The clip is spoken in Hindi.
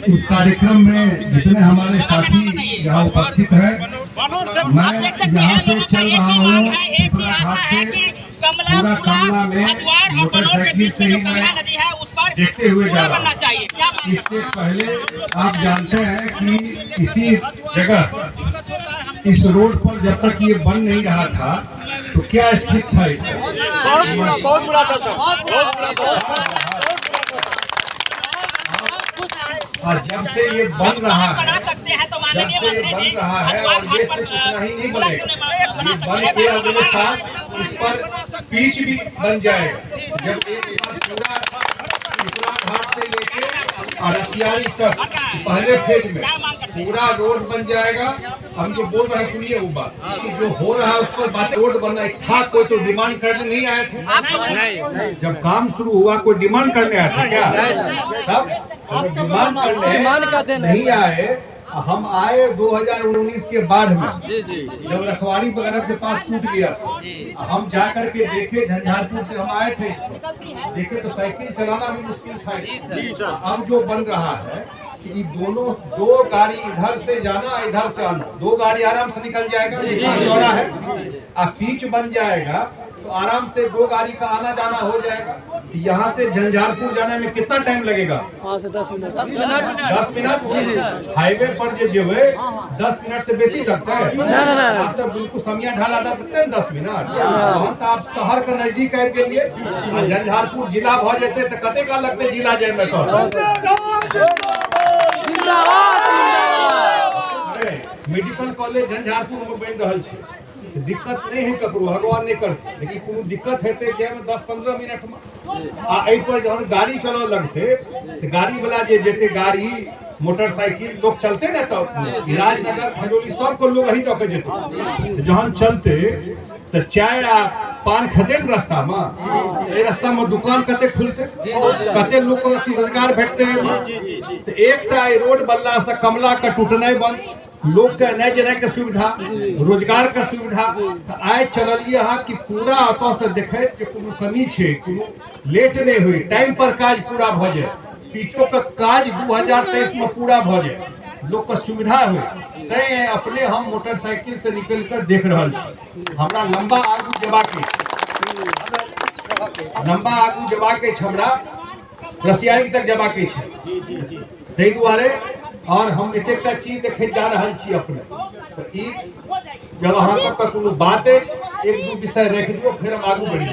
इस कार्यक्रम में जितने हमारे साथी यहाँ उपस्थित हैं, मैं यहाँ से चल रहा हूँ पिपरा घाट से पूरा कमला में मोटरसाइकिल से ही मैं देखते हुए जा रहा हूँ। इससे पहले आप जानते हैं कि इसी जगह इस रोड पर जब तक ये बन नहीं रहा था तो क्या स्थिति था इसका, बहुत बुरा था सर, बहुत बुरा था। और जब से ये बन रहा है, जब से ये बन रहा है और ये सिर्फ इतना ही नहीं बनेगा, ये बन के अगले साल इस पर पिच भी बन जाएगा। जब एक पूरा पिपरा घाट से लेके और रसियारी तक पहले फेज में पूरा रोड बन जाएगा। हम जो बोल रहे हैं सुनिए वो बात कि जो हो रहा है उस पर बात रोड बनना था। कोई तो डिमांड करने नहीं आए थे जब काम शुरू हुआ, कोई डिमांड करने आया था क्या? तब डिमांड करने नहीं आए। हम आए 2019 के बाद में, जब रखवाड़ी वगैरह के पास टूट गया था। हम जाकर के देखे, झंझारपुर से हम आए थे, इसको देखे तो साइकिल चलाना भी मुश्किल था। अब जो बन रहा है कि दोनों दो गाड़ी इधर से जाना इधर से आना, दो गाड़ी आराम से निकल जाएगा, चौड़ा है। अब पिच बन जाएगा तो आराम से दो गाड़ी का आना जाना हो जाएगा। यहाँ से झंझारपुर जाने में कितना टाइम लगेगा? 5 से 10 मिनट। 10 मिनट हाईवे पर जो है 10 मिनट से बेसी लगता है। आप तो बिल्कुल समिया ढाला जा सकते हैं 10 मिनट। तो आप शहर का नजदीक कर के लिए झंझारपुर जिला भ जाते तो कते का लगते जिला जाए में? मेडिकल कॉलेज झंझारपुर में बन रहा है, दिक्कत नहीं है ककरो, भगवान नहीं करते, लेकिन कोनो दिक्कत हेते जे में 10-15 मिनट में आ पर जहन गाड़ी चलो लगते तो गाड़ी वाला जे जेते गाड़ी मोटरसाइकिल लोग चलते ना तो राजनगर खजोली सबको लोग यही तक जेते। जहन चलते तो चाय आ पान खते न रास्ता में, ए रास्ता में दुकान कते खुलते, कते लोग को रोजगार भेटते। तो एकटा रोड बनला से कमला का टूटनाई बंद, लोग के नहीं जाने के सुविधा, रोजगार का सुविधा। तो आए चलिए यहाँ कि पूरा अत से देखे कि कोनो कमी है, कोनो लेट नहीं हुई, टाइम पर काज पूरा भ जाए। पीछो का काज 2023 में पूरा भ जाए, लोग का सुविधा हुई। तय अपने हम मोटरसाइकिल से निकल कर देख रहा छी। हमरा लंबा आगू जबा के छबड़ा रसियारी तक जबा के छै दुआरे। और हम एक चीज देखे जा रहा छी अपने तो ई जब अहाँ सबका कोनो बात है, एक दू विषय रख दियो, फिर हम आगू बढ़ी।